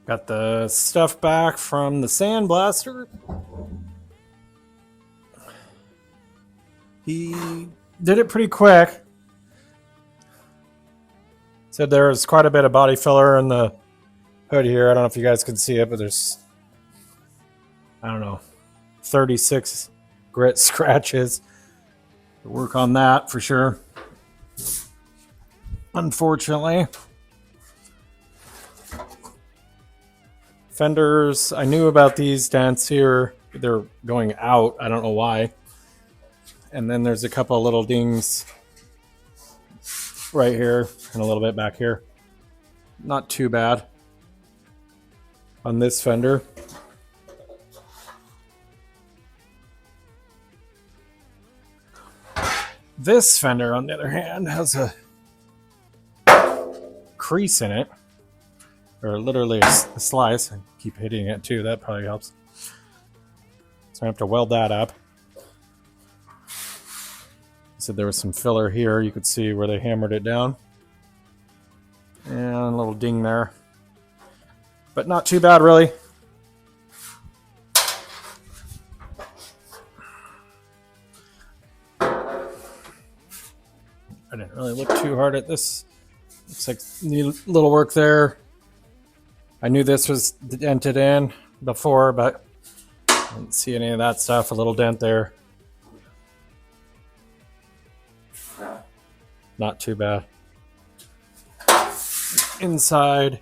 Got the stuff back from the sandblaster. He did it pretty quick. Said there was quite a bit of body filler in the hood here. I don't know if you guys can see it, but there's, I don't know, 36 grit scratches. Work on that for sure. Unfortunately. Fenders, I knew about these dents here. They're going out. I don't know why. And then there's a couple of little dings right here and a little bit back here. Not too bad on this fender. This fender, on the other hand, has a crease in it, or literally a slice. I keep hitting it too. That probably helps. So I have to weld that up. So there was some filler here. You could see where they hammered it down. And a little ding there. But not too bad, really. I didn't really look too hard at this. Looks like need a little work there. I knew this was dented in before, but I didn't see any of that stuff. A little dent there. Not too bad. Inside.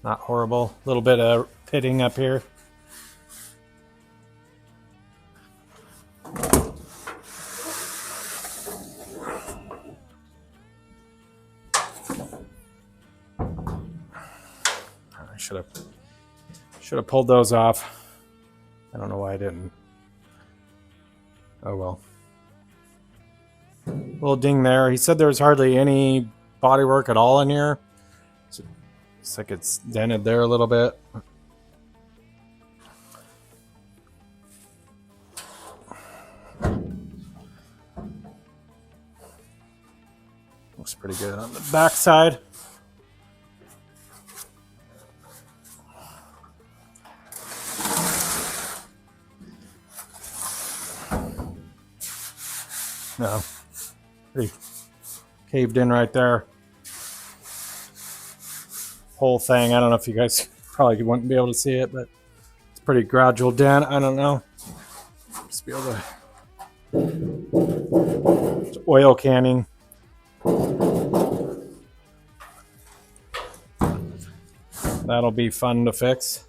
Not horrible. A little bit of pitting up here. I should have pulled those off. I don't know why I didn't. Oh well. Little ding there. He said there was hardly any bodywork at all in here. Looks like it's dented there a little bit. Looks pretty good on the back side. No, pretty caved in right there. Whole thing. I don't know if you guys probably wouldn't be able to see it, but it's a pretty gradual dent. I don't know. Just be able to. It's oil canning. That'll be fun to fix.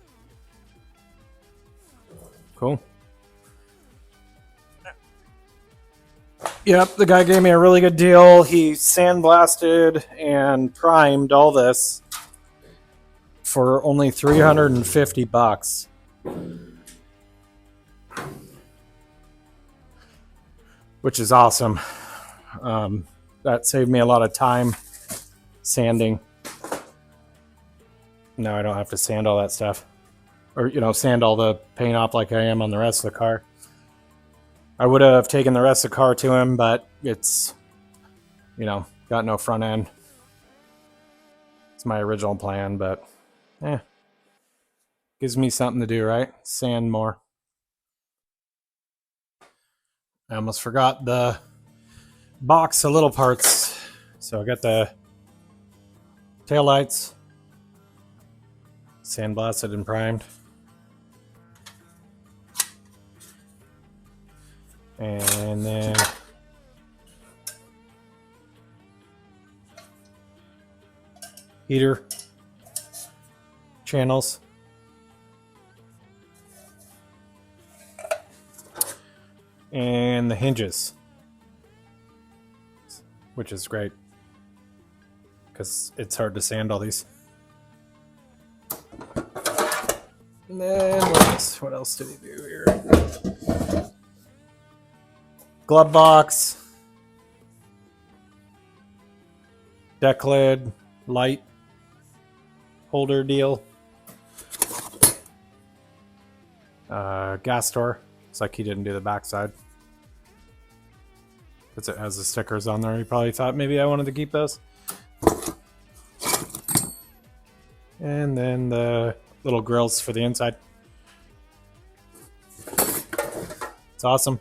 Cool. Yep, the guy gave me a really good deal. He sandblasted and primed all this for only $350. Which is awesome. That saved me a lot of time sanding. Now I don't have to sand all that stuff. Or, sand all the paint off like I am on the rest of the car. I would have taken the rest of the car to him, but it's, got no front end. It's my original plan, but, gives me something to do, right? Sand more. I almost forgot the box of little parts. So I got the taillights, sandblasted and primed. And then heater channels, and the hinges, which is great because it's hard to sand all these. And then what else did he do here? Glove box, deck lid, light holder deal, gas door. Looks like he didn't do the backside. because it has the stickers on there. You probably thought maybe I wanted to keep those. And then the little grills for the inside. It's awesome.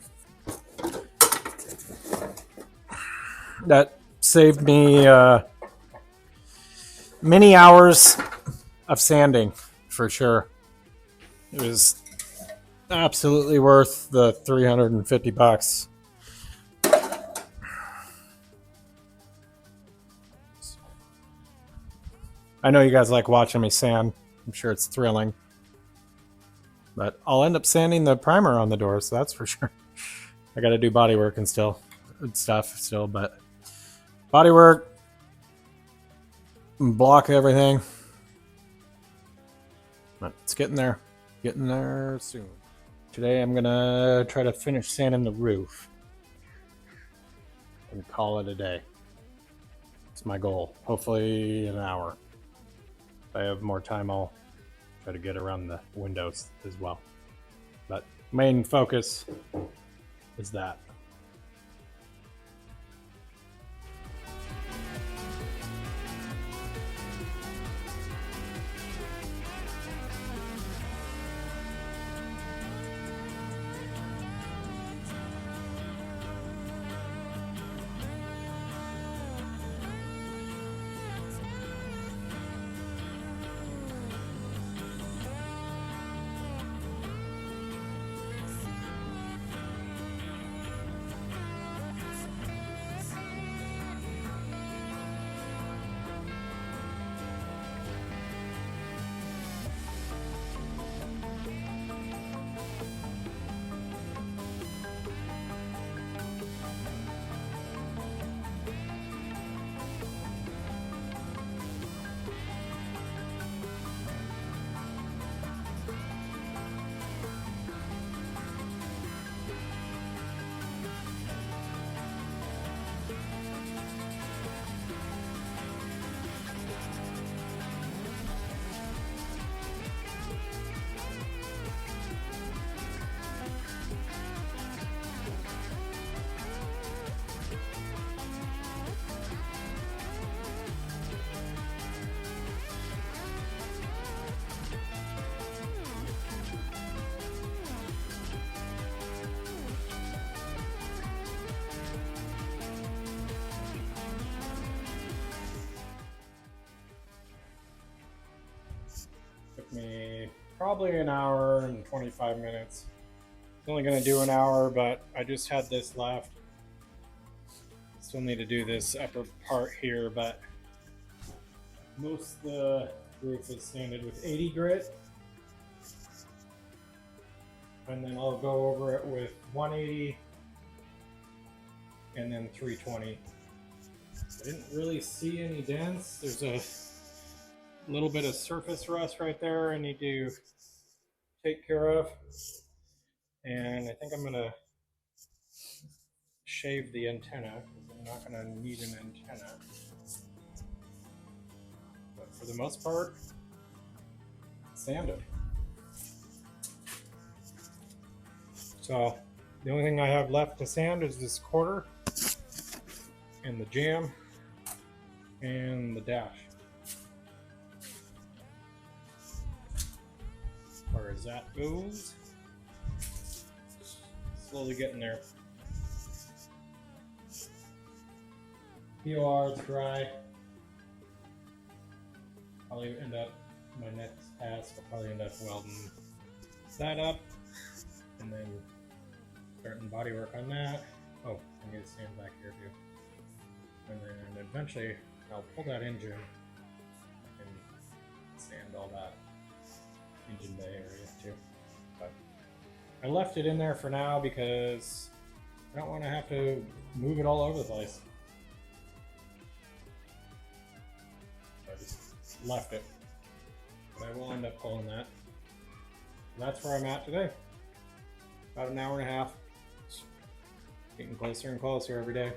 That saved me many hours of sanding, for sure. It was absolutely worth the $350. I know you guys like watching me sand. I'm sure it's thrilling. But I'll end up sanding the primer on the doors, so that's for sure. I gotta do bodywork and stuff still, but bodywork, block everything. But it's getting there. Getting there soon. Today I'm gonna try to finish sanding the roof and call it a day. It's my goal. Hopefully an hour. If I have more time, I'll try to get around the windows as well. But main focus is that. Took me probably an hour and 25 minutes. It's only going to do an hour, but I just had this left. Still need to do this upper part here, but most of the roof is sanded with 80 grit. And then I'll go over it with 180 and then 320. I didn't really see any dents. There's a little bit of surface rust right there I need to take care of. And I think I'm gonna shave the antenna because I'm not gonna need an antenna. But for the most part, sand it. So the only thing I have left to sand is this quarter and the jamb and the dash. As far as that goes, slowly getting there. POR is dry. Probably end up, my next task, I'll probably end up welding that up and then starting bodywork on that. Oh, I need to sand back here too. And then eventually I'll pull that engine and sand all that engine bay area too. But I left it in there for now because I don't want to have to move it all over the place. So I just left it. But I will end up pulling that. That's where I'm at today. About an hour and a half. It's getting closer and closer every day.